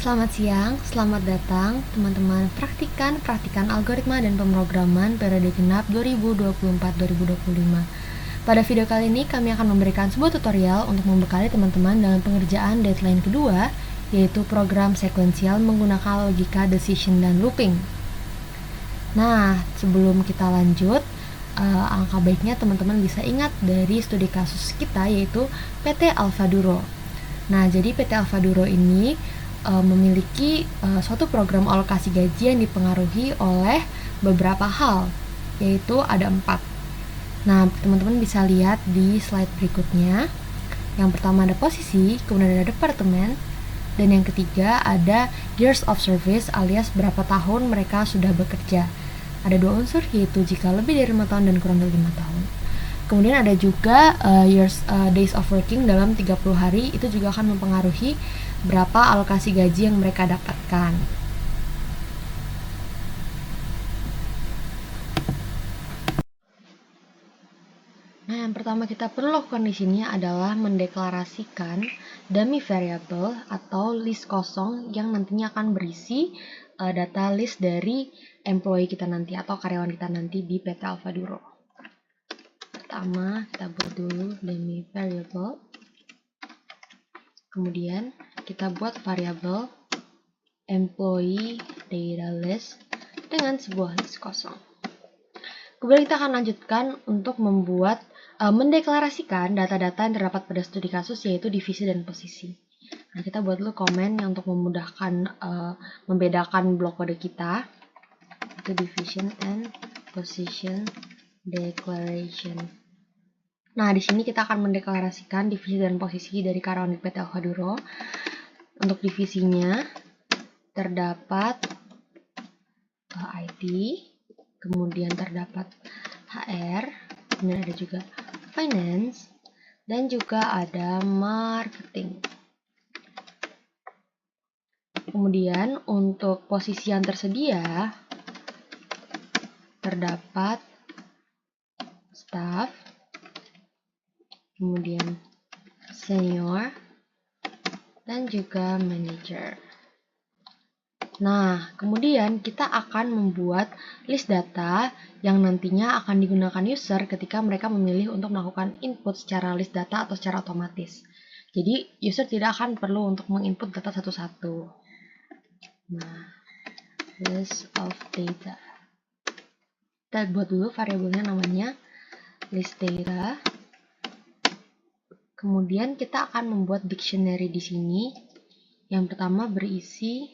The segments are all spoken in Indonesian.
Selamat siang, selamat datang teman-teman praktikan algoritma dan pemrograman periode genap 2024-2025. Pada video kali ini kami akan memberikan sebuah tutorial untuk membekali teman-teman dalam pengerjaan deadline kedua, yaitu program sekuensial menggunakan logika decision dan looping. Nah, sebelum kita lanjut, alangkah baiknya teman-teman bisa ingat dari studi kasus kita, yaitu PT Alfaduro. Nah, jadi PT Alfaduro ini memiliki suatu program alokasi gaji yang dipengaruhi oleh beberapa hal, yaitu ada 4. Nah, teman-teman bisa lihat di slide berikutnya. Yang pertama ada posisi, kemudian ada departemen, dan yang ketiga ada years of service alias berapa tahun mereka sudah bekerja. Ada 2 unsur, yaitu jika lebih dari 5 tahun dan kurang dari 5 tahun. Kemudian ada juga days of working dalam 30 hari, itu juga akan mempengaruhi berapa alokasi gaji yang mereka dapatkan. Nah, yang pertama kita perlu lakukan di sini adalah mendeklarasikan dummy variable atau list kosong yang nantinya akan berisi data list dari employee kita nanti atau karyawan kita nanti di PT Alfaduro. Pertama, kita buat dulu dummy variable. Kemudian kita buat variabel employee data list dengan sebuah list kosong. Kemudian kita akan lanjutkan untuk mendeklarasikan data-data yang terdapat pada studi kasus, yaitu divisi dan posisi. Nah, kita buat dulu komen yang untuk memudahkan membedakan blok kode kita, itu division and position declaration. Nah, di sini kita akan mendeklarasikan divisi dan posisi dari karyawan di PT Alfaduro. Untuk divisinya terdapat IT, kemudian terdapat HR, kemudian ada juga finance, dan juga ada marketing. Kemudian untuk posisi yang tersedia terdapat staff, kemudian senior, dan juga manager. Nah, kemudian kita akan membuat list data yang nantinya akan digunakan user ketika mereka memilih untuk melakukan input secara list data atau secara otomatis. Jadi, user tidak akan perlu untuk menginput data satu-satu. Nah, list of data. Kita buat dulu variabelnya namanya list data. Kemudian kita akan membuat dictionary di sini. Yang pertama berisi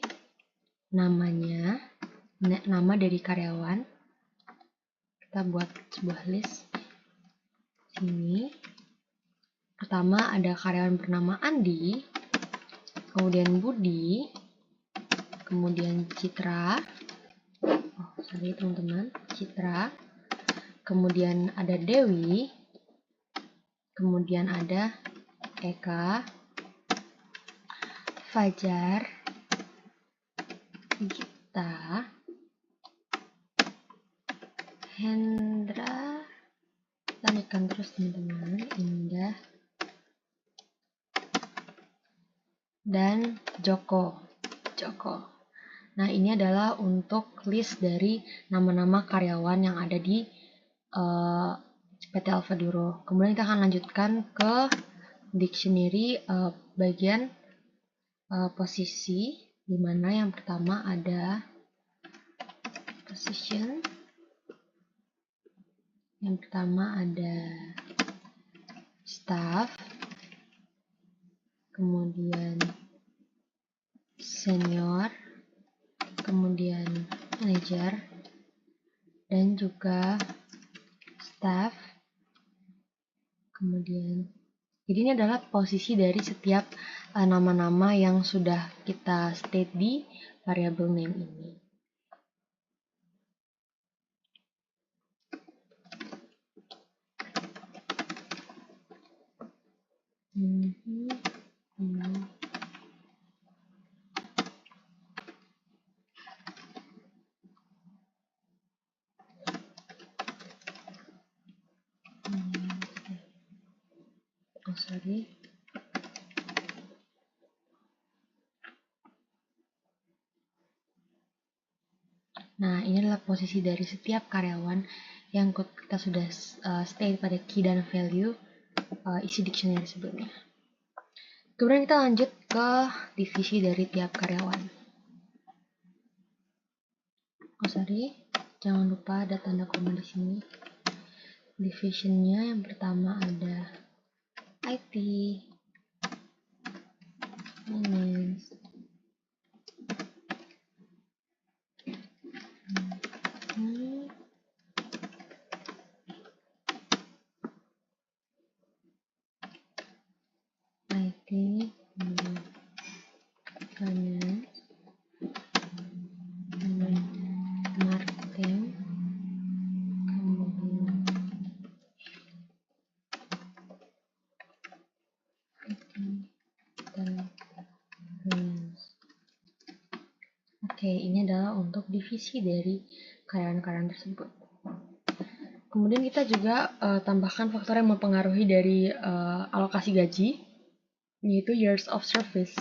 namanya, nama dari karyawan. Kita buat sebuah list sini. Pertama ada karyawan bernama Andi, kemudian Budi, kemudian Citra. Sorry teman-teman, Citra. Kemudian ada Dewi, kemudian ada Eka, Fajar, Gita, Hendra, lanjutkan terus teman-teman, Indah, dan Joko. Nah, ini adalah untuk list dari nama-nama karyawan yang ada di PT Alfaduro. Kemudian kita akan lanjutkan ke dictionary bagian posisi, di mana yang pertama ada position, yang pertama ada staff, kemudian senior, kemudian manager, dan juga staff, kemudian jadi ini adalah posisi dari setiap nama-nama yang sudah kita state di variable name ini. Sorry. Nah, ini adalah posisi dari setiap karyawan yang kita sudah state pada key dan value isi dictionary sebelumnya. Kemudian kita lanjut ke divisi dari tiap karyawan. Jangan lupa ada tanda koma di sini. Divisionnya yang pertama ada IT, Finance, IT, Finance, Marketing, Oke, ini adalah untuk divisi dari karyawan-karyawan tersebut. Kemudian kita juga tambahkan faktor yang mempengaruhi dari alokasi gaji, yaitu years of service.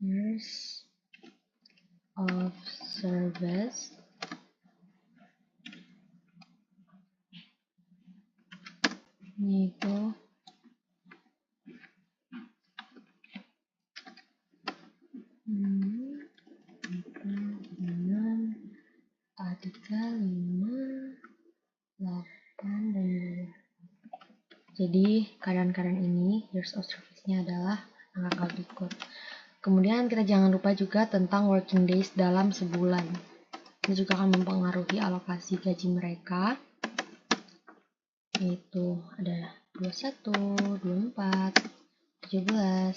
Years of service yaitu A3, 5, 8, dan 2. Jadi karyawan-karyawan ini years of service-nya adalah angka berikut. Kemudian kita jangan lupa juga tentang working days dalam sebulan. Ini juga akan mempengaruhi alokasi gaji mereka, yaitu ada 21, 24, 17,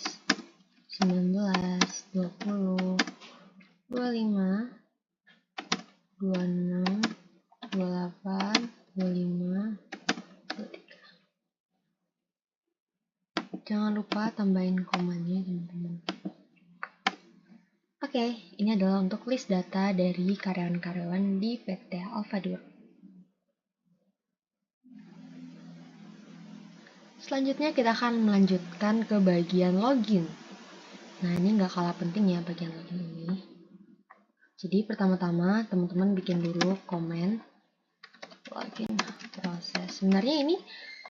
19, 20, 25, 26, 28, 25, 23. Jangan lupa tambahin komanya, teman-teman. Oke, ini adalah untuk list data dari karyawan-karyawan di PT Alfadur. Selanjutnya kita akan melanjutkan ke bagian login. Nah, ini nggak kalah penting ya bagian login ini. Jadi pertama-tama teman-teman bikin dulu komen login proses. Sebenarnya ini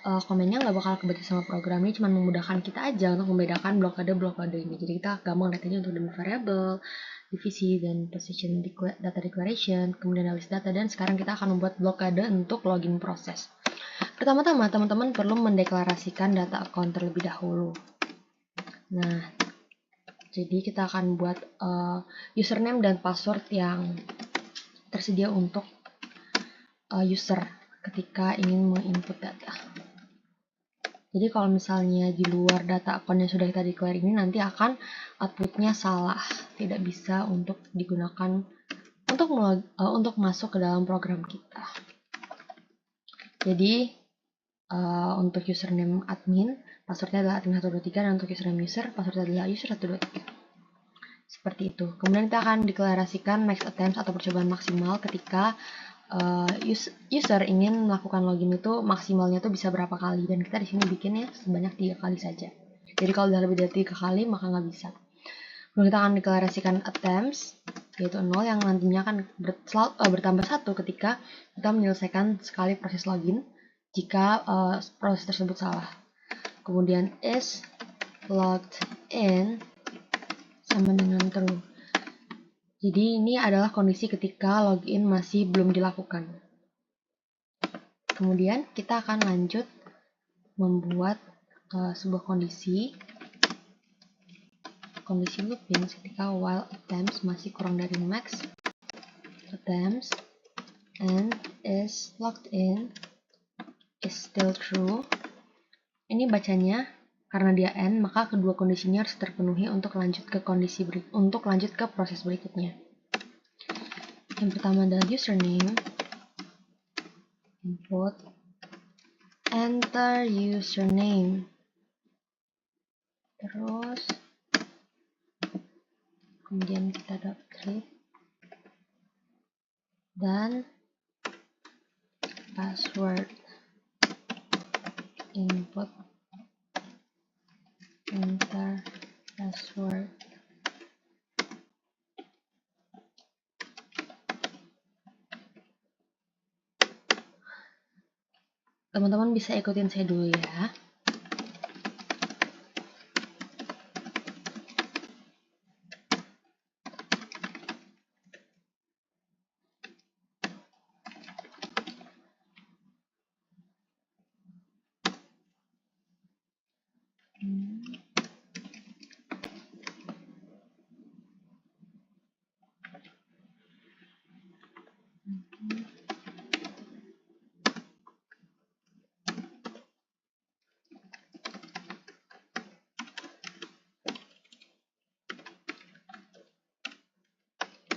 komennya nggak bakal kebaca sama program, ini cuma memudahkan kita aja untuk membedakan blokade ini. Jadi kita gampang lihat aja untuk demo variable, divisi, dan position data declaration, kemudian list data, dan sekarang kita akan membuat blokade untuk login proses. Pertama-tama teman-teman perlu mendeklarasikan data account terlebih dahulu. Nah, jadi kita akan buat username dan password yang tersedia untuk user ketika ingin menginput data. Jadi kalau misalnya di luar data account yang sudah kita declare ini, nanti akan outputnya salah, tidak bisa untuk digunakan untuk masuk ke dalam program kita. Jadi untuk username admin, passwordnya adalah admin123, dan untuk username user, passwordnya adalah user123. Seperti itu. Kemudian kita akan deklarasikan max attempts atau percobaan maksimal ketika user ingin melakukan login itu maksimalnya tuh bisa berapa kali, dan kita di sini bikinnya sebanyak 3 kali saja. Jadi kalau udah lebih dari 3 kali maka nggak bisa. Kemudian kita akan deklarasikan attempts yaitu 0 yang nantinya akan bertambah 1 ketika kita menyelesaikan sekali proses login jika proses tersebut salah. Kemudian is logged in sama dengan true. Jadi ini adalah kondisi ketika login masih belum dilakukan. Kemudian kita akan lanjut membuat sebuah kondisi looping ketika while attempts masih kurang dari max attempts and is logged in is still true. Ini bacanya karena dia n, maka kedua kondisinya harus terpenuhi untuk lanjut ke proses berikutnya. Yang pertama adalah username, input, enter username, terus kemudian kita retrieve dan password, input, enter password, Teman-teman bisa ikutin saya dulu ya.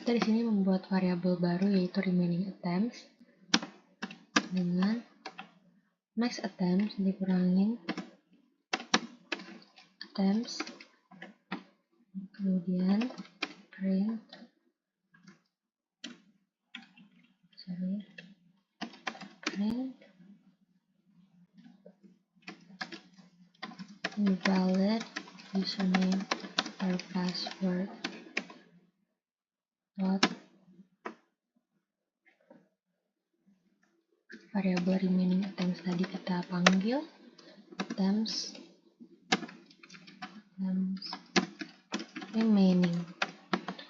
Kita di sini membuat variabel baru yaitu remaining attempts dengan max attempts dikurangin attempts, kemudian print invalid username or password dot variabel remaining attempts tadi kita panggil attempts remaining.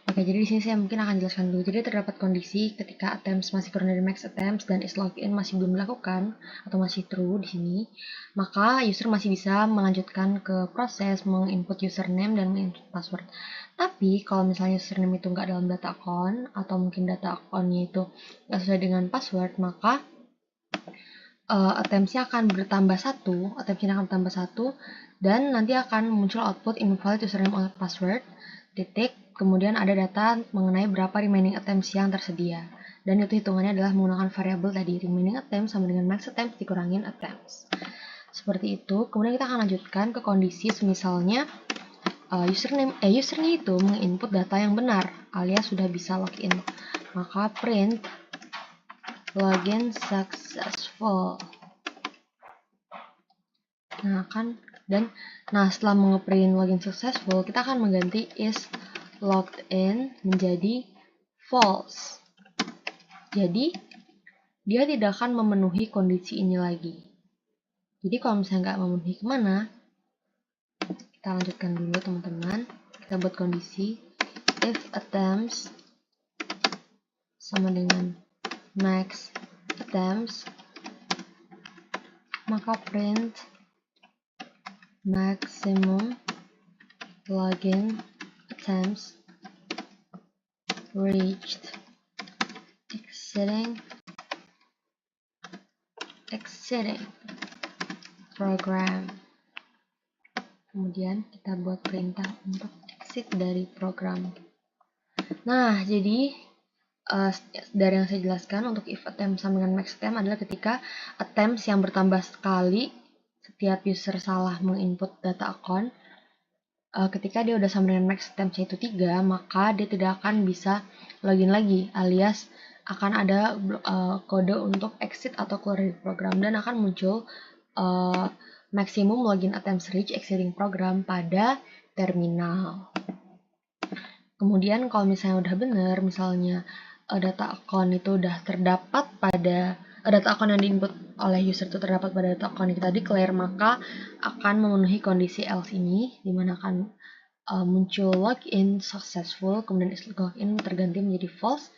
Oke, jadi di sini saya mungkin akan jelaskan dulu. Jadi terdapat kondisi ketika attempts masih kurang dari max attempts dan is login masih belum dilakukan atau masih true di sini, maka user masih bisa melanjutkan ke proses menginput username dan menginput password. Tapi kalau misalnya username itu nggak dalam data account atau mungkin data account-nya itu nggak sesuai dengan password, maka attempts-nya akan bertambah satu, dan nanti akan muncul output invalid username or password titik, kemudian ada data mengenai berapa remaining attempts yang tersedia, dan itu hitungannya adalah menggunakan variabel tadi remaining attempts sama dengan max attempts dikurangin attempts. Seperti itu. Kemudian kita akan lanjutkan ke kondisi misalnya usernya itu menginput data yang benar alias sudah bisa login, maka print login successful. Nah, setelah mengeprint login successful, kita akan mengganti is logged in menjadi false. Jadi, dia tidak akan memenuhi kondisi ini lagi. Jadi, kalau misalnya nggak memenuhi kemana, kita lanjutkan dulu teman-teman. Kita buat kondisi if attempts sama dengan max attempts, maka print maximum login attempts reached exceeding program. Kemudian kita buat perintah untuk exit dari program. Nah, jadi dari yang saya jelaskan untuk if attempt sama dengan max attempt adalah ketika attempts yang bertambah sekali setiap user salah menginput data account, ketika dia udah sama dengan max attempt yaitu 3, maka dia tidak akan bisa login lagi, alias akan ada kode untuk exit atau keluar dari program, dan akan muncul maximum login attempts reach exceeding program pada terminal. Kemudian kalau misalnya udah benar, misalnya data account itu udah terdapat pada data account yang diinput oleh user itu terdapat pada data account yang kita declare, maka akan memenuhi kondisi else ini, dimana akan muncul login successful, kemudian is login terganti menjadi false.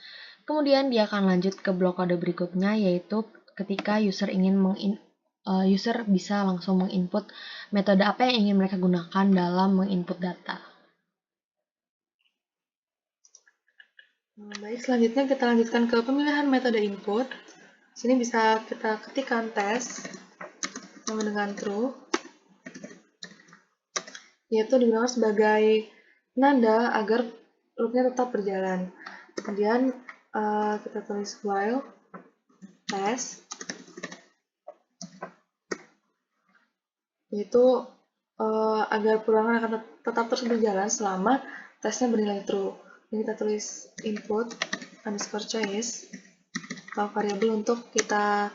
Kemudian dia akan lanjut ke blok kode berikutnya, yaitu ketika user user bisa langsung menginput metode apa yang ingin mereka gunakan dalam menginput data. Baik, selanjutnya kita lanjutkan ke pemilihan metode input. Sini bisa kita ketikkan tes sama dengan true, yaitu digunakan sebagai penanda agar loopnya tetap berjalan. Kemudian kita tulis while test, yaitu agar perulangan akan tetap terus berjalan selama tesnya bernilai true. Ini kita tulis input underscore choice atau variabel untuk kita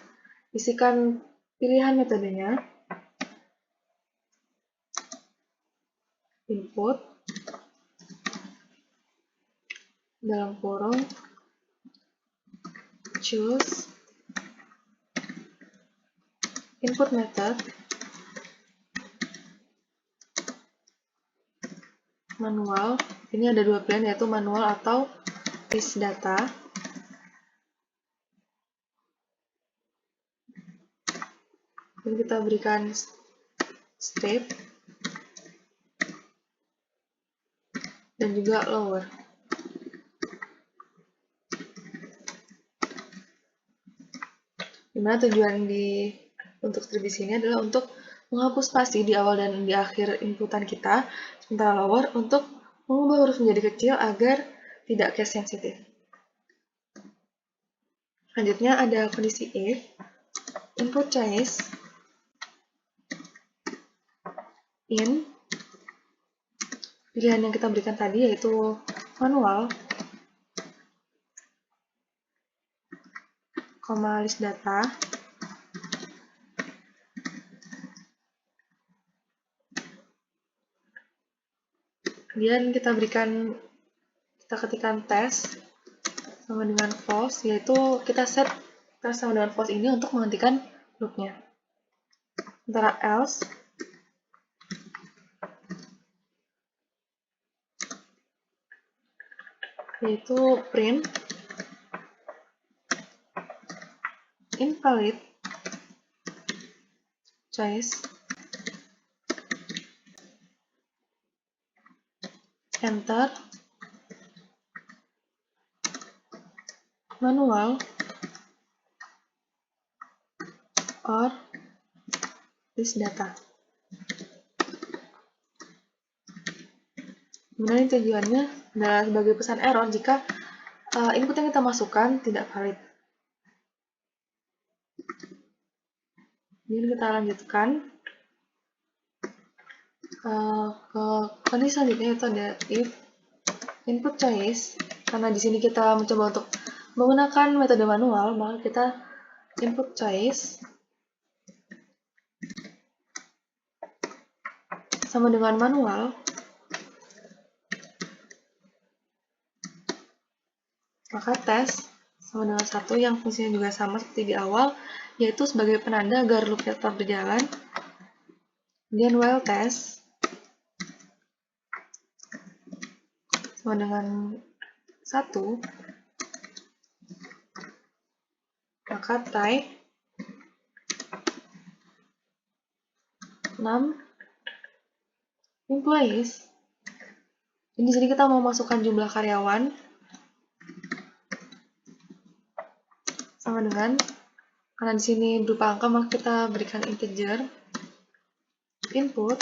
isikan pilihan metodenya. Input dalam kurung choose input method, manual. Ini ada dua pilihan, yaitu manual atau list data. Dan kita berikan strip dan juga lower. Dimana tujuan untuk strip di sini adalah untuk menghapus spasi di awal dan di akhir inputan kita, sementara lower untuk mengubah huruf menjadi kecil agar tidak case sensitif. Selanjutnya ada kondisi if, input choice in, pilihan yang kita berikan tadi yaitu manual, list data, kemudian kita ketikkan tes sama dengan false, yaitu kita set tes sama dengan false ini untuk menghentikan loopnya. Sementara else, yaitu print invalid choice, enter, manual, or list data. Sebenarnya tujuannya adalah sebagai pesan error jika input yang kita masukkan tidak valid. Jadi kita lanjutkan ke kondisi selanjutnya, yaitu ada if input choice. Karena di sini kita mencoba untuk menggunakan metode manual, maka kita input choice sama dengan manual, maka tes sama dengan 1 yang fungsinya juga sama seperti di awal, yaitu sebagai penanda agar loop tetap berjalan. Kemudian while test sama dengan 1, maka type 6 employees. Di sini kita mau masukkan jumlah karyawan sama dengan, karena di sini berupa angka, maka kita berikan integer input,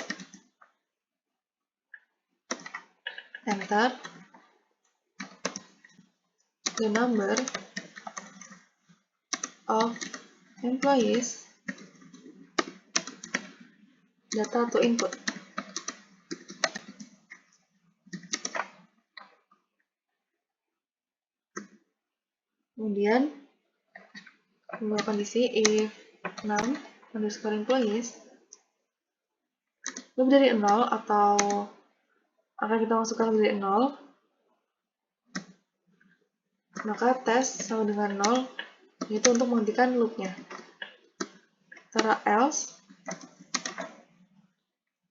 enter, the number of employees, data to input. Kemudian membuat kondisi if 6 underscore employees lebih dari 0 atau akan kita masukkan lebih dari 0, maka tes sama dengan 0, yaitu untuk menghentikan loopnya. Sementara else,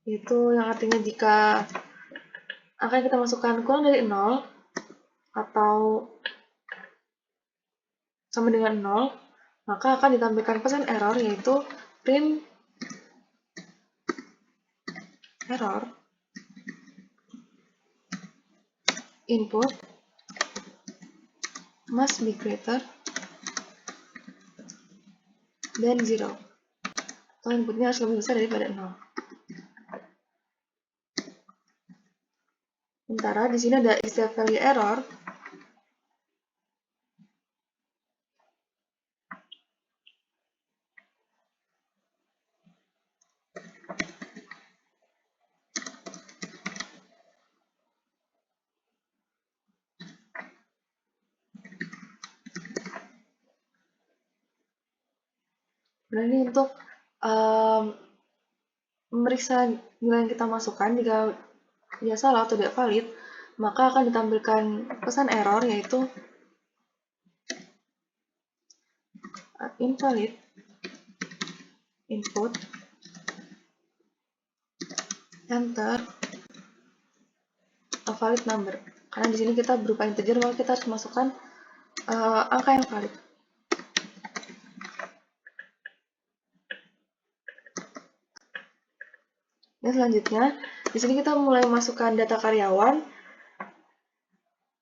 itu yang artinya jika akan kita masukkan kurang dari 0 atau sama dengan 0, maka akan ditampilkan pesan error, yaitu print error input must be greater than 0, atau inputnya harus lebih besar daripada 0. Sementara di sini ada istilah value error, dan ini untuk memeriksa nilai yang kita masukkan. Jika dia salah atau tidak valid, maka akan ditampilkan pesan error, yaitu invalid input, enter a valid number. Karena di sini kita berupa integer, maka kita harus masukkan angka yang valid. Dan selanjutnya, di sini kita mulai masukkan data karyawan,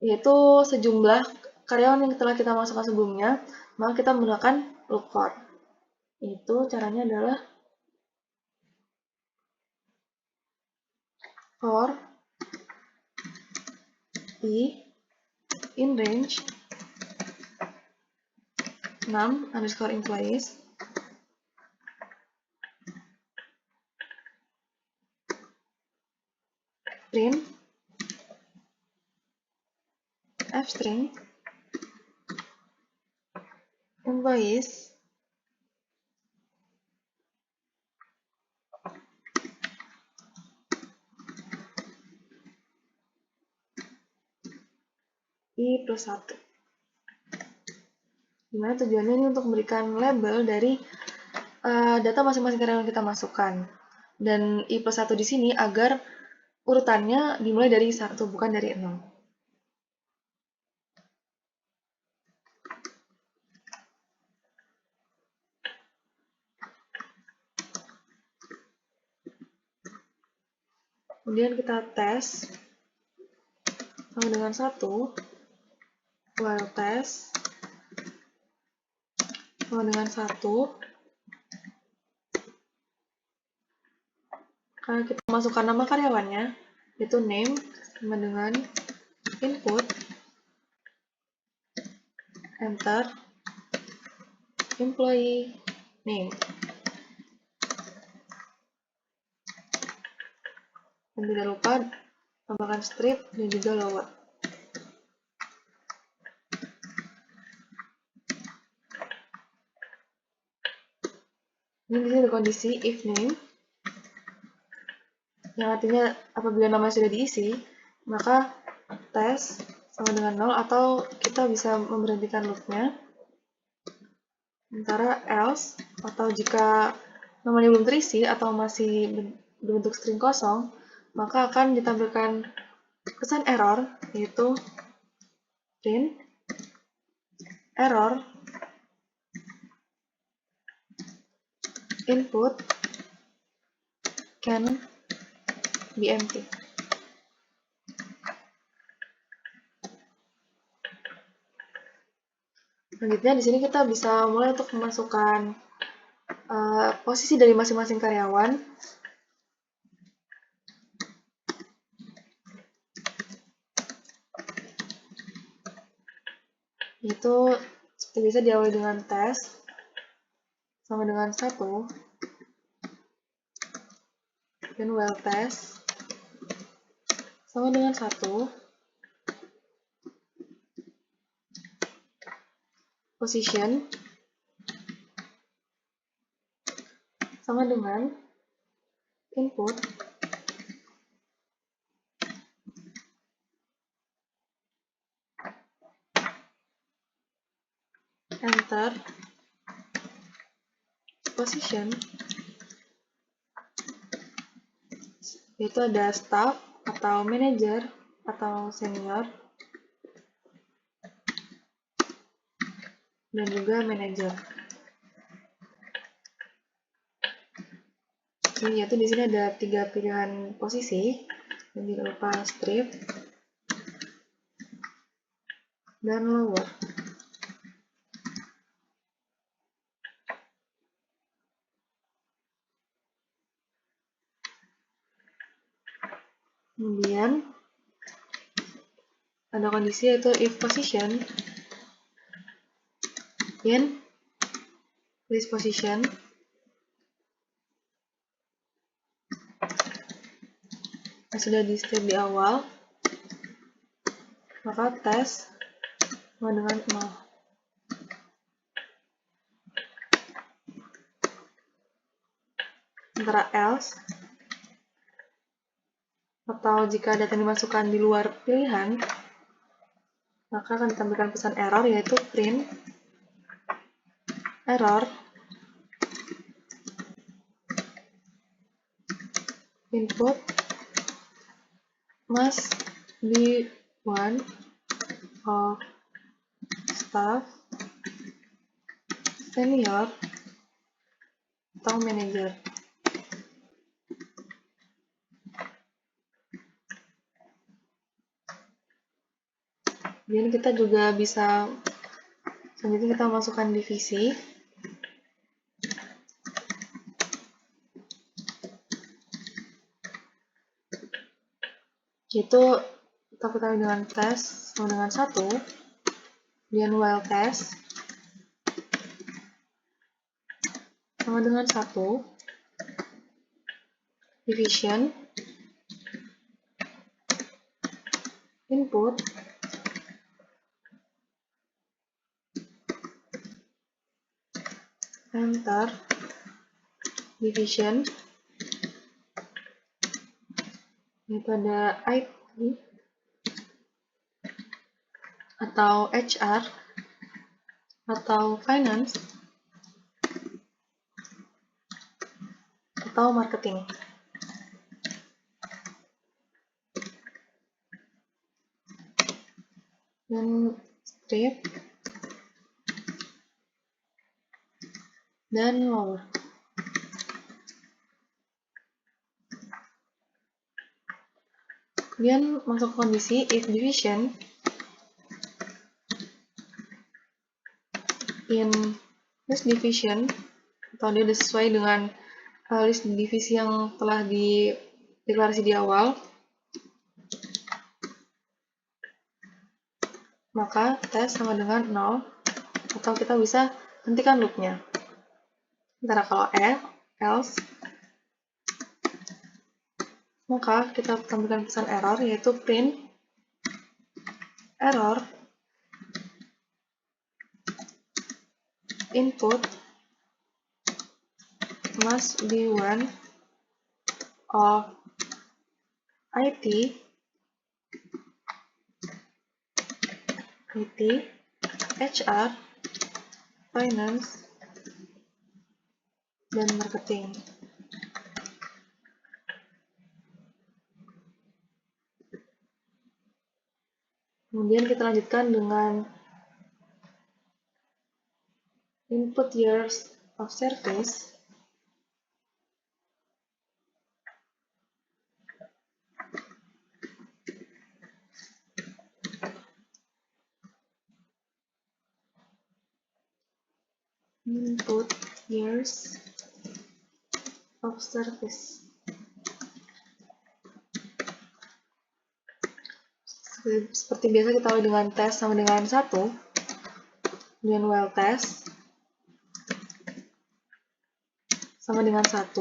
yaitu sejumlah karyawan yang telah kita masukkan sebelumnya, maka kita menggunakan look for. Itu caranya adalah for i in range num_employees print f_string employees i+1. Dimana tujuannya ini untuk memberikan label dari data masing-masing karyawan kita masukkan. Dan i+1 di sini agar urutannya dimulai dari 1, bukan dari 0. Kemudian kita tes sama dengan 1, while tes sama dengan 1, karena kita masukkan nama karyawannya, yaitu name sama dengan input, enter, employee name. Dan tidak lupa tambahkan strip dan juga lower. Ini di sini ada kondisi if name, yang artinya apabila nama sudah diisi, maka tes sama dengan 0, atau kita bisa memberhentikan loop-nya. Sementara else, atau jika namanya belum terisi atau masih berbentuk string kosong, maka akan ditampilkan pesan error, yaitu print error input can be empty. Selanjutnya di sini kita bisa mulai untuk memasukkan posisi dari masing-masing karyawan. Itu seperti biasa diawali dengan tes sama dengan 1, dan while tes sama dengan 1, position sama dengan input, enter, position, yaitu ada staff atau manager atau senior, dan juga manager. Yaitu di sini ada 3 pilihan posisi, dan tidak lupa strip dan lower. Kemudian ada kondisi yaitu if position in list position yang sudah di step di awal, maka tes sama dengan 0. Sementara else, atau jika data dimasukkan di luar pilihan, maka akan ditampilkan pesan error, yaitu print error input must be one of staff, senior, atau manager. Kemudian kita juga bisa, selanjutnya kita masukkan divisi. Yaitu kita ketahui dengan test sama dengan 1, kemudian while test sama dengan 1, division, input, enter, division, yaitu ada IT atau HR atau finance atau marketing. Dan strip dan lower. Kemudian masuk kondisi if division in list division, atau dia sesuai dengan list divisi yang telah dideklarasi di awal, maka test sama dengan 0, atau kita bisa hentikan loopnya. Sementara kalau else, maka kita tampilkan pesan error, yaitu print error input must be one of IT, HR, finance, dan marketing. Kemudian kita lanjutkan dengan input years of service. Input years of service. Seperti biasa kita tahu dengan test sama dengan 1, kemudian while test sama dengan 1,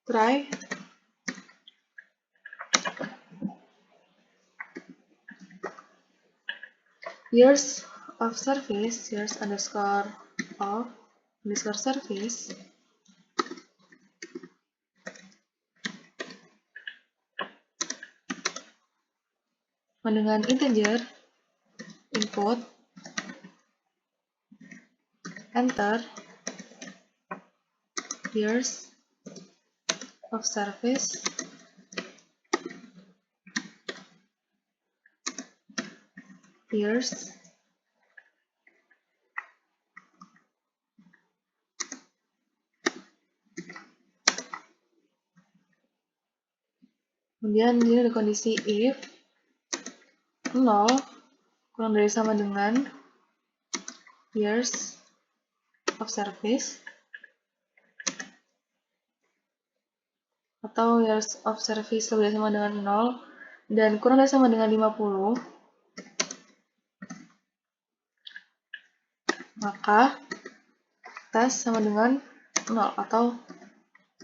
try years of service, years underscore of underscore service, dengan integer, input, enter, years of service, years, kemudian ini ada kondisi if 0 kurang dari sama dengan years of service, atau years of service lebih dari sama dengan 0 dan kurang dari sama dengan 50, maka test sama dengan 0, atau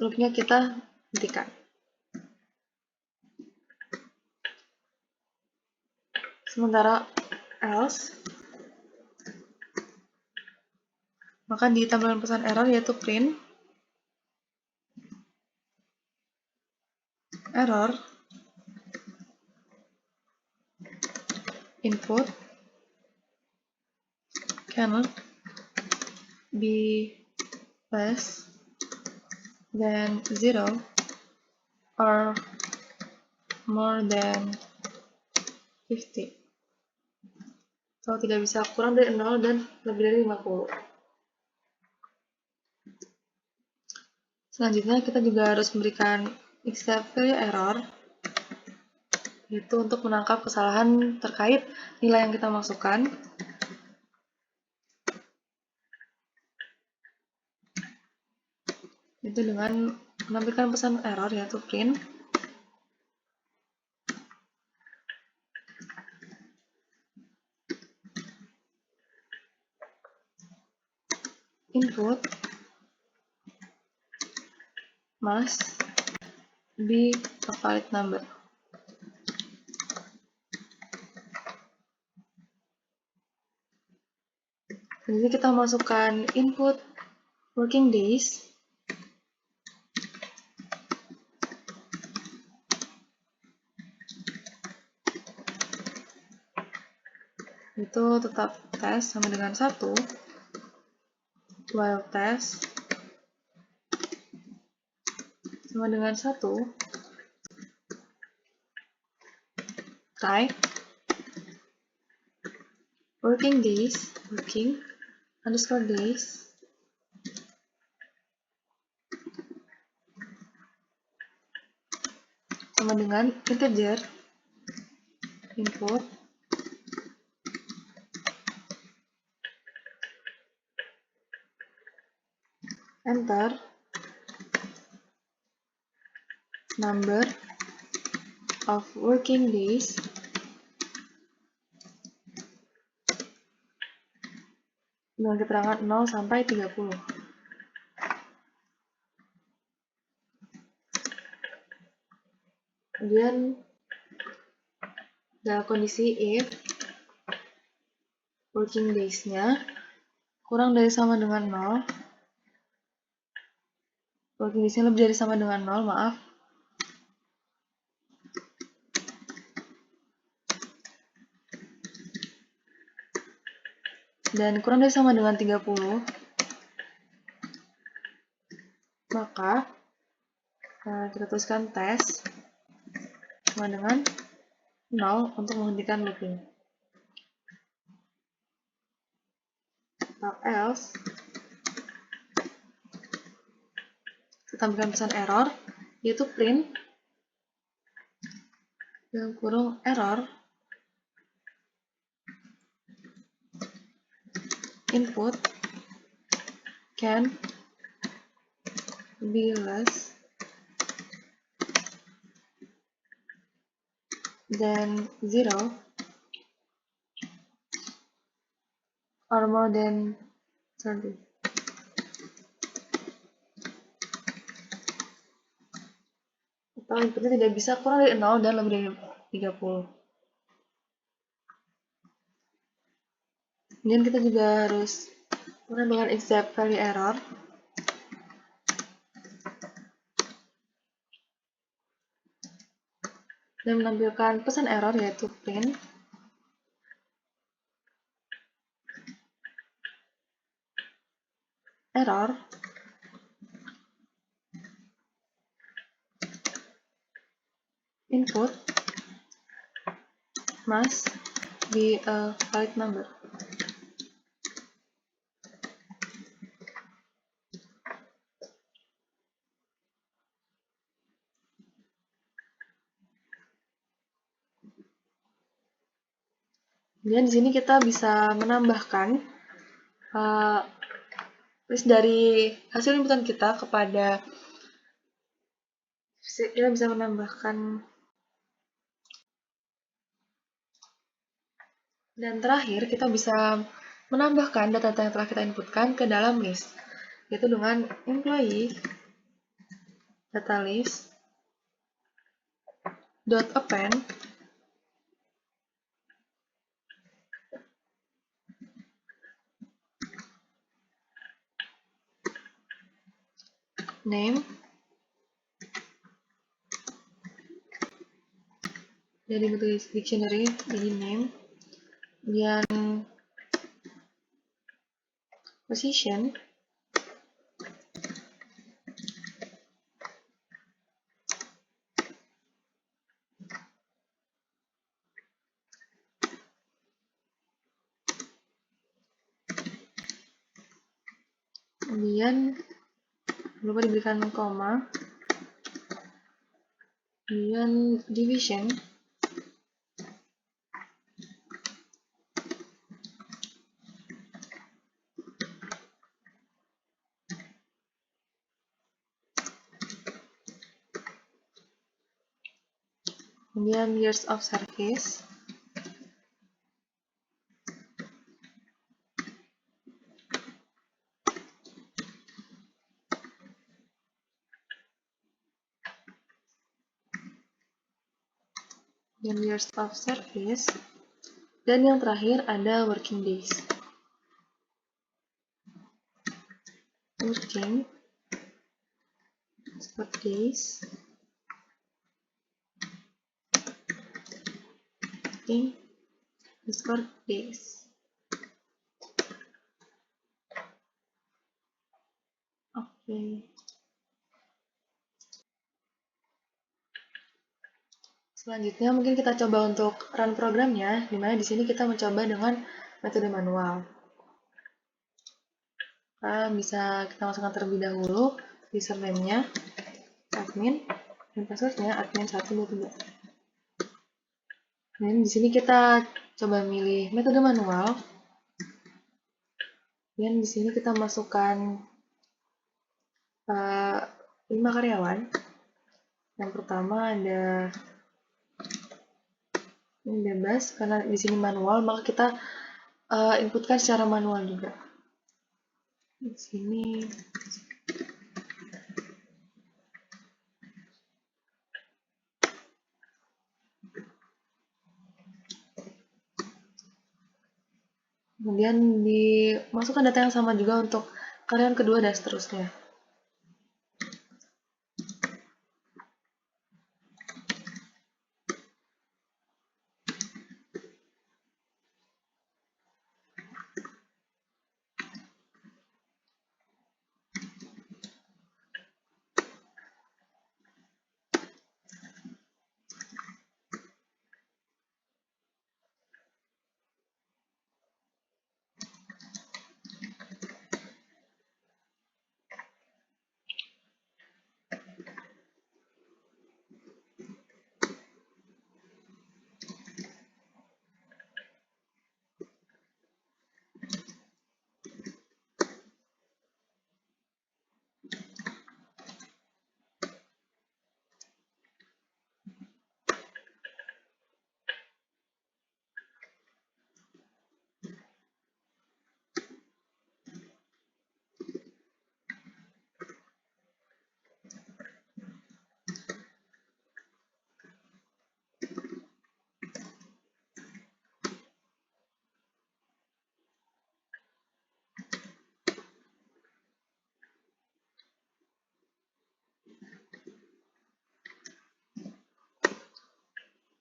loopnya kita hentikan. Sementara else, maka ditampilkan pesan error, yaitu print error input cannot be less than 0 or more than 50. Kalau tidak bisa kurang dari 0 dan lebih dari 50. Selanjutnya kita juga harus memberikan except value error, yaitu untuk menangkap kesalahan terkait nilai yang kita masukkan. Itu dengan menampilkan pesan error, yaitu print input must be a valid number. Jadi kita masukkan input working days, itu tetap test sama dengan 1, while test sama dengan 1, type working days, working underscore days, sama dengan integer input enter number of working days dengan keterangan 0 sampai 30. Kemudian dalam kondisi if working days-nya kurang dari sama dengan 0, working days-nya lebih dari sama dengan 0, maaf, dan kurang dari sama dengan 30, maka kita tuliskan test sama dengan 0 untuk menghentikan looping. Atau else, kita tambahkan pesan error, yaitu print dalam kurung error input can be less than 0 or more than 30. Atau inputnya tidak bisa kurang dari 0 dan lebih dari 30. Kemudian kita juga harus menambahkan except value error, dan menampilkan pesan error, yaitu print error input must be a valid number. Kemudian di sini kita bisa menambahkan list dari hasil inputan kita kepada, kita bisa menambahkan, dan terakhir kita bisa menambahkan data-data yang telah kita inputkan ke dalam list, yaitu dengan employee data list dot append name, jadi bentuk dictionary jadi name, kemudian position kemudian lupa diberikan koma, kemudian division, kemudian years of service, dan years of service, dan yang terakhir ada working days. Working days, days. Oke. Selanjutnya mungkin kita coba untuk run programnya, di mana di sini kita mencoba dengan metode manual. Bisa kita masukkan terlebih dahulu username-nya admin dan password-nya admin123. Dan di sini kita coba milih metode manual. Dan di sini kita masukkan 5 karyawan. Yang pertama ada ini bebas, karena di sini manual, maka kita inputkan secara manual juga. Di sini kemudian dimasukkan data yang sama juga untuk karyawan kedua dan seterusnya.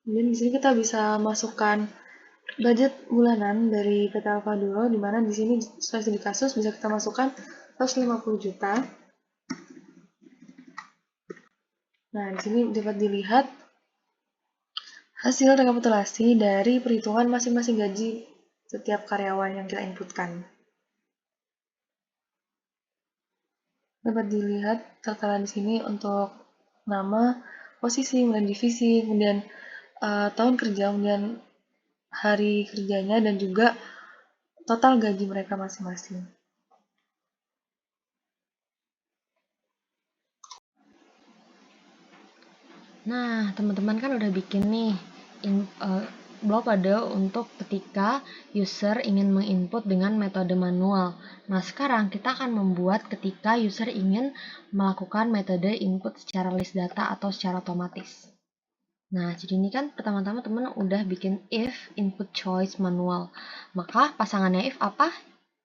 Kemudian di sini kita bisa masukkan budget bulanan dari PT Alfaduro, di mana di sini sesuai studi kasus bisa kita masukkan 150 juta. Nah, di sini dapat dilihat hasil rekapitulasi dari perhitungan masing-masing gaji setiap karyawan yang kita inputkan. Dapat dilihat tertera di sini untuk nama, posisi, kemudian divisi, kemudian tahun kerja, kemudian hari kerjanya, dan juga total gaji mereka masing-masing. Nah, teman-teman kan udah bikin nih blog pada untuk ketika user ingin menginput dengan metode manual. Nah, sekarang kita akan membuat ketika user ingin melakukan metode input secara list data atau secara otomatis. Nah, jadi ini kan pertama-tama teman udah bikin if input choice manual. Maka pasangannya if apa?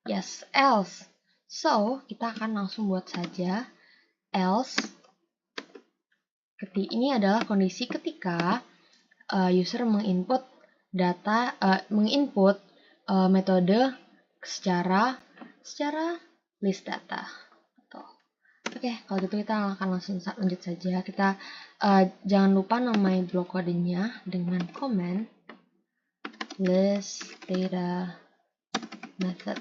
Yes, else. So, kita akan langsung buat saja else. Ini adalah kondisi ketika user menginput data, menginput metode secara list data. Oke, kalau gitu kita akan langsung lanjut saja. Kita jangan lupa namai blok kodenya dengan comment list data method.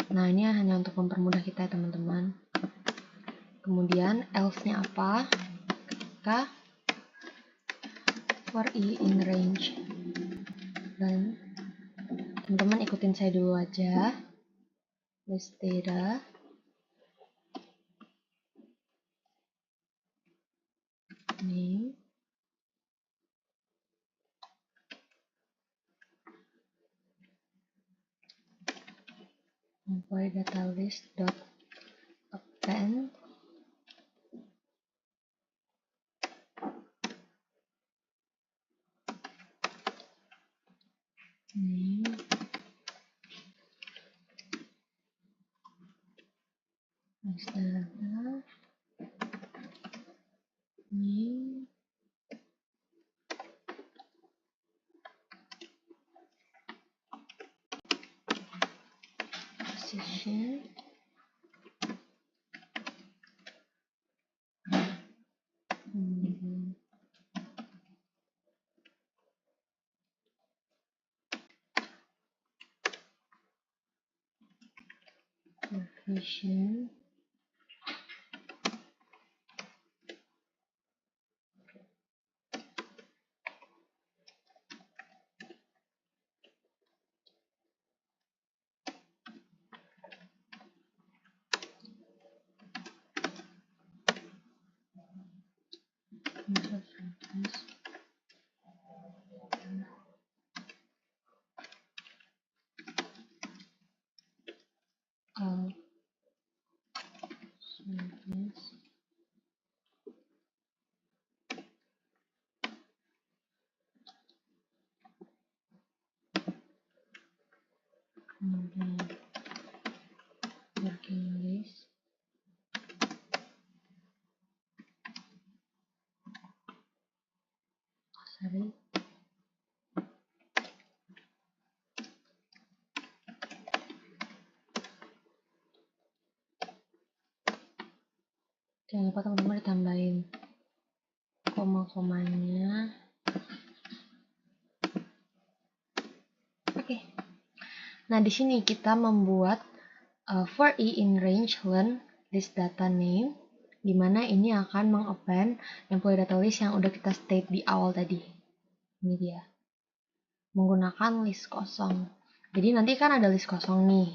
Nah, ini hanya untuk mempermudah kita ya teman-teman. Kemudian else-nya apa? Ketika for i in range, dan teman-teman ikutin saya dulu aja. List data name employee data list dot append name list data name position location service kemudian working list sorry jangan lupa teman-teman ditambahin koma-komanya. Oke. Nah, di sini kita membuat for i in range learn list data name, di mana ini akan mengappend employee data list yang udah kita state di awal tadi. Ini dia. Menggunakan list kosong. Jadi nanti kan ada list kosong nih.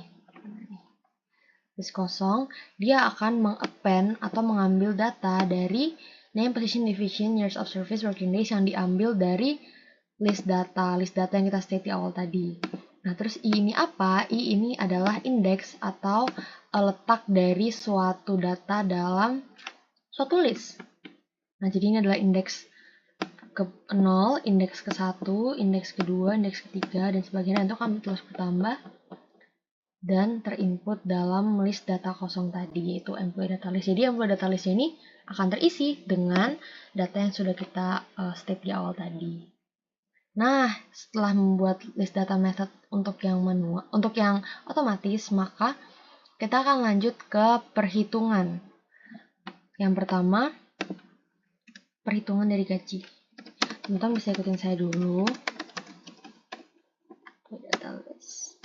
List kosong, dia akan mengappend atau mengambil data dari name, position, division, years of service, working days yang diambil dari list data yang kita state di awal tadi. Nah, terus i ini apa? I ini adalah indeks atau letak dari suatu data dalam suatu list. Nah, jadi ini adalah indeks ke 0, indeks ke 1, indeks kedua, indeks ketiga, dan sebagainya. Itu akan terus bertambah dan terinput dalam list data kosong tadi, yaitu employee data list. Jadi employee data list ini akan terisi dengan data yang sudah kita state di awal tadi. Nah, setelah membuat list data method untuk yang manual, untuk yang otomatis, maka kita akan lanjut ke perhitungan. Yang pertama, perhitungan dari gaji. Teman-teman bisa ikutin saya dulu. Data list.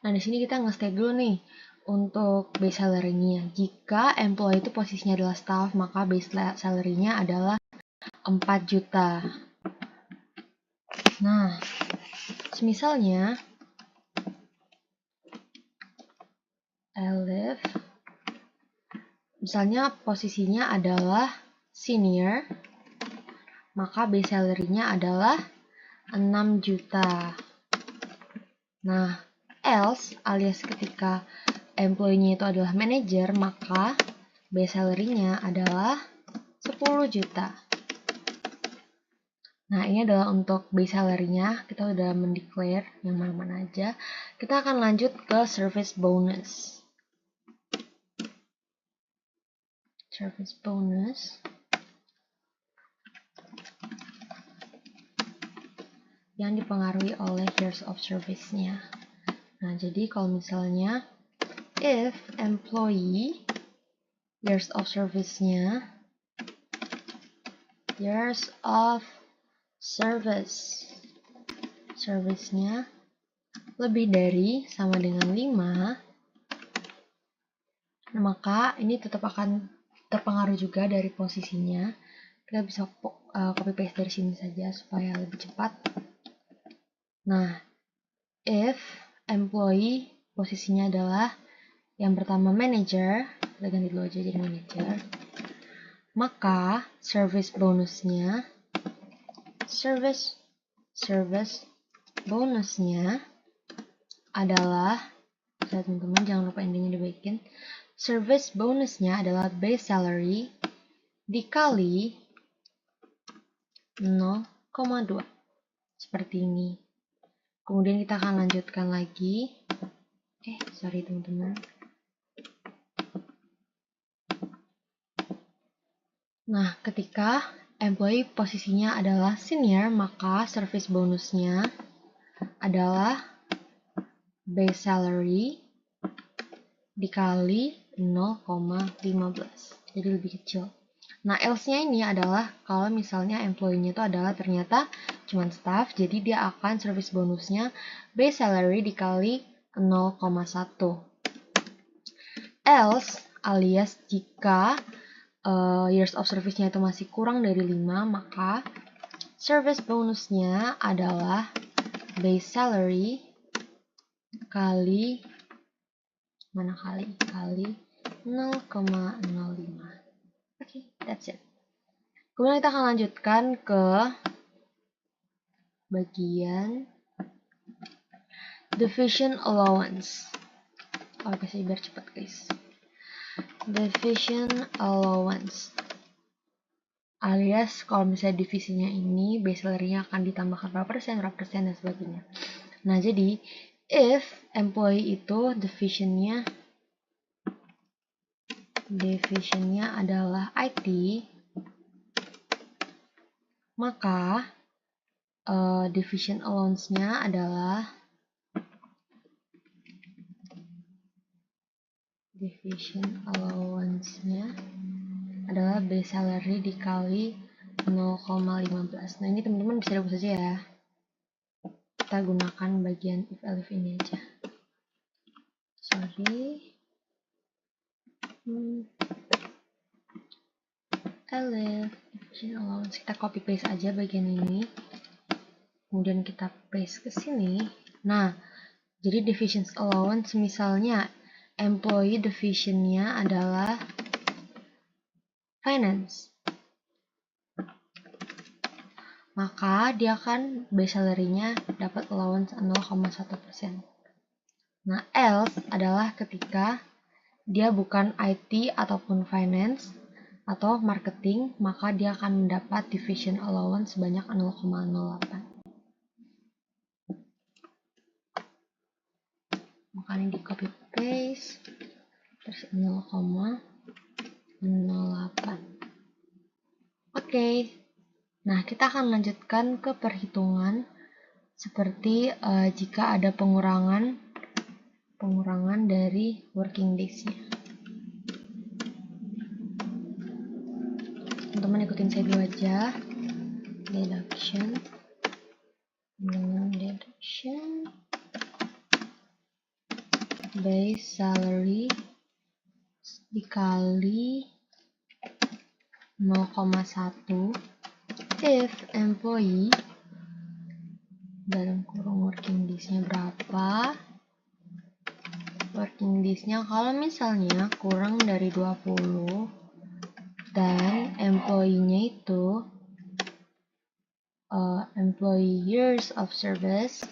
Nah, di sini kita nge-state dulu nih untuk base salary-nya. Jika employee itu posisinya adalah staff, maka base salary-nya adalah 4 juta. Nah, misalnya Elif, misalnya posisinya adalah senior, maka base salary-nya adalah 6 juta. Nah, else alias ketika employee-nya itu adalah manager, maka base salary-nya adalah 10 juta. Nah, ini adalah untuk base salary-nya. Kita udah mendeclare yang mana-mana aja. Kita akan lanjut ke service bonus. service bonus yang dipengaruhi oleh years of service-nya. Nah, jadi kalau misalnya if employee years of service-nya service-nya lebih dari sama dengan 5, maka ini tetap akan terpengaruh juga dari posisinya. Kita bisa copy paste dari sini saja supaya lebih cepat. Nah, if employee posisinya adalah yang pertama manager, kita ganti dulu aja jadi manager, maka service bonusnya adalah, teman-teman jangan lupa endingnya dibaikin, service bonusnya adalah base salary dikali 0,2 seperti ini. Kemudian kita akan lanjutkan lagi. Sorry teman-teman. Nah, ketika employee posisinya adalah senior, maka service bonusnya adalah base salary dikali 0,15. Jadi lebih kecil. Nah, else-nya ini adalah kalau misalnya employee-nya itu adalah ternyata cuma staff, jadi dia akan service bonusnya base salary dikali 0,1. Else alias jika years of service-nya itu masih kurang dari 5, maka service bonusnya adalah base salary kali 0,05. Oke, that's it. Kemudian kita akan lanjutkan ke bagian division allowance. Oke, saya biar cepat guys. Division allowance alias kalau misalnya divisinya ini base salary-nya akan ditambahkan berapa persen dan sebagainya. Nah, jadi if employee itu divisionnya adalah IT, maka division allowance-nya adalah base salary dikali 0,15. Nah, ini teman-teman bisa hapus saja ya. Kita gunakan bagian if elif ini aja. Sorry. Elif division allowance. Kita copy paste aja bagian ini. Kemudian kita paste ke sini. Nah, jadi division allowance misalnya employee division-nya adalah finance, maka dia akan base salary-nya dapat allowance 0,1%. Nah, else adalah ketika dia bukan IT ataupun finance atau marketing, maka dia akan mendapat division allowance sebanyak 0,08. Maka ini di copy paste terus 0,08. Oke. Nah, kita akan lanjutkan ke perhitungan seperti jika ada pengurangan dari working days-nya. Teman-teman ikutin saya dulu aja. Deduction base salary dikali 0,1 if employee dalam kurung working days-nya berapa. Working days-nya kalau misalnya kurang dari 20 dan employee-nya itu employee years of service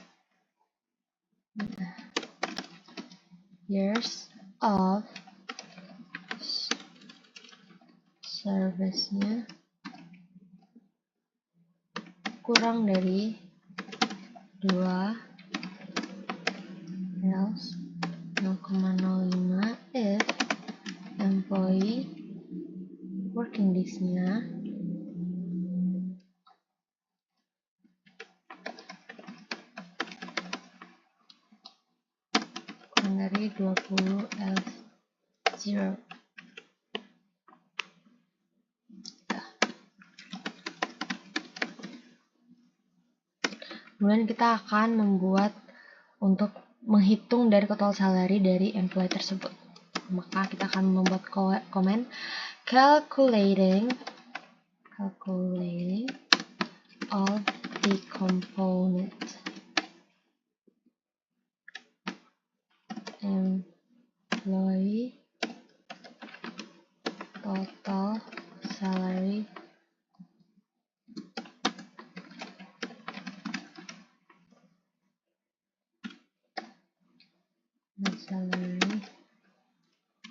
service-nya kurang dari 2, else 0,05 if employee working days-nya. Kurang dari 20 L0. Kemudian kita akan membuat untuk menghitung dari total salary dari employee tersebut. Maka kita akan membuat komen calculating all the component employee total salary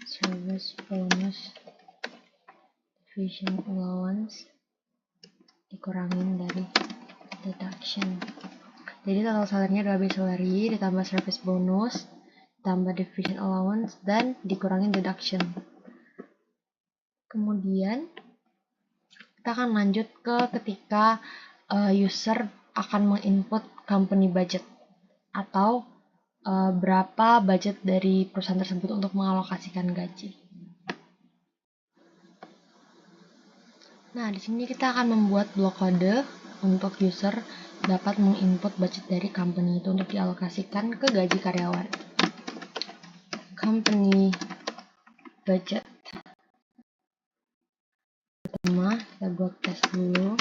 service bonus division allowance dikurangin dari deduction. Jadi total salary-nya adalah base salary ditambah service bonus ditambah division allowance dan dikurangin deduction. Kemudian kita akan lanjut ke ketika user akan menginput company budget atau berapa budget dari perusahaan tersebut untuk mengalokasikan gaji. Nah, di sini kita akan membuat blok kode untuk user dapat menginput budget dari company itu untuk dialokasikan ke gaji karyawan. Company budget. Pertama, kita buat tes dulu.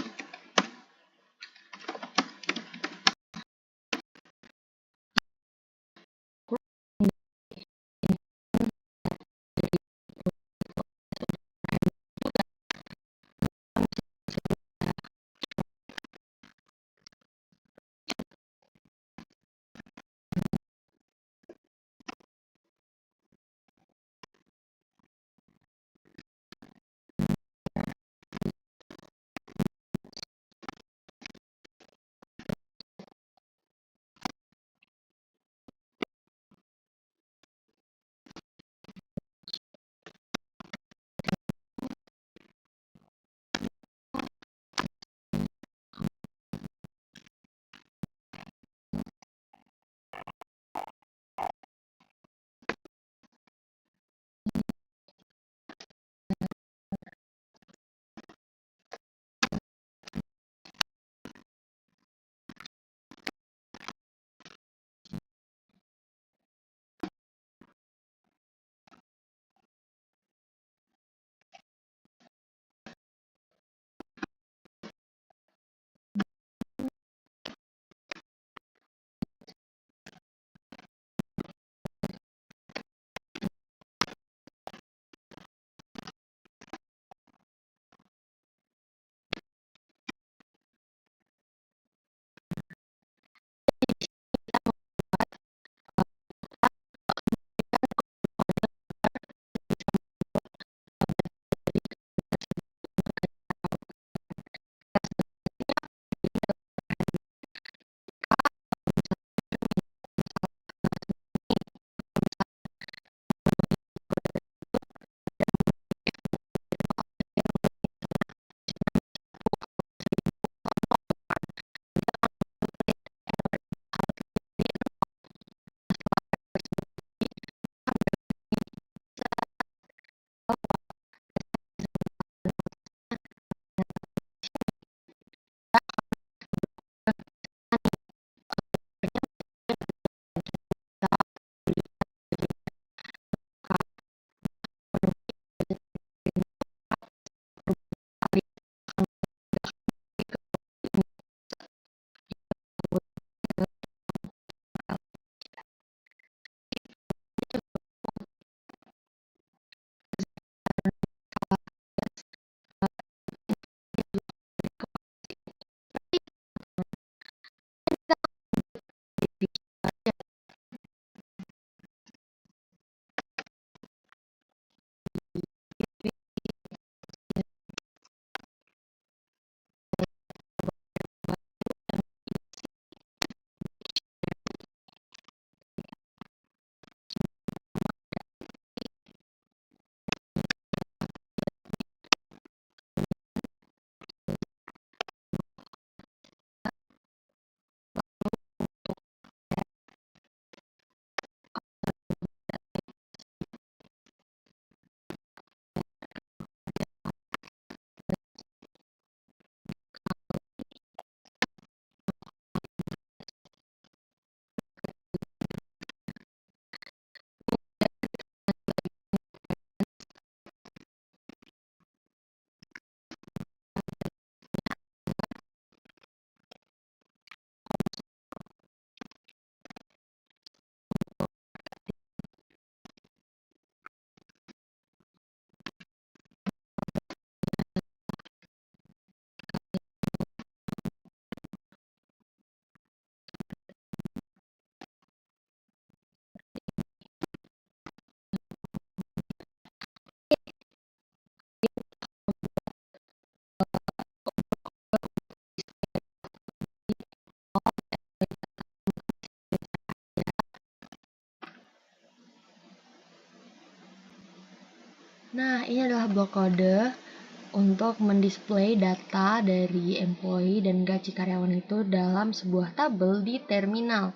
Nah, ini adalah blok kode untuk mendisplay data dari employee dan gaji karyawan itu dalam sebuah tabel di terminal.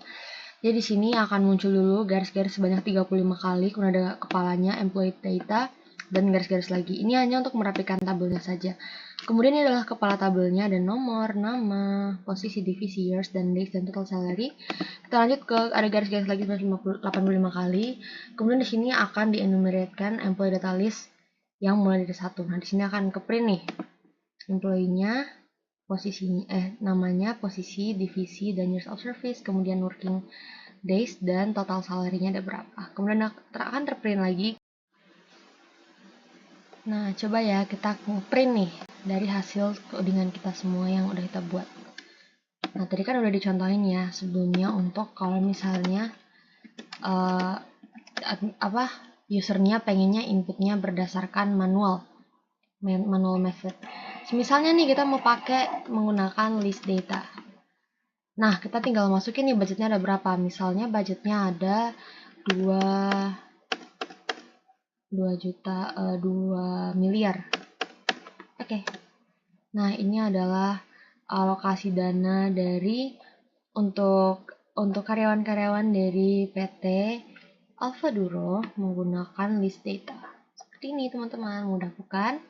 Jadi di sini akan muncul dulu garis-garis sebanyak 35 kali, kemudian ada kepalanya, employee data, dan garis-garis lagi. Ini hanya untuk merapikan tabelnya saja. Kemudian ini adalah kepala tabelnya dan nomor, nama, posisi divisi, years, dan days, dan total salary. Kita lanjut ke ada garis-garis lagi sebanyak 85 kali. Kemudian di sini akan dienumeratekan employee data list yang mulai dari 1. Nah, di sini akan ke print nih. Employee-nya, posisinya, namanya, posisi, divisi, dan years of service, kemudian working days, dan total salary-nya ada berapa. Kemudian akan terprint lagi. Nah, coba ya kita print nih dari hasil codingan kita semua yang udah kita buat. Nah, tadi kan udah dicontohin ya sebelumnya untuk kalau misalnya usernya pengennya inputnya berdasarkan manual method. Misalnya nih kita mau pakai menggunakan list data. Nah, kita tinggal masukin nih budgetnya ada berapa. Misalnya budgetnya ada 2 miliar. Oke. Nah, ini adalah alokasi dana dari untuk karyawan-karyawan dari PT Alfa Duro menggunakan list data. Seperti ini teman-teman, mudah bukan?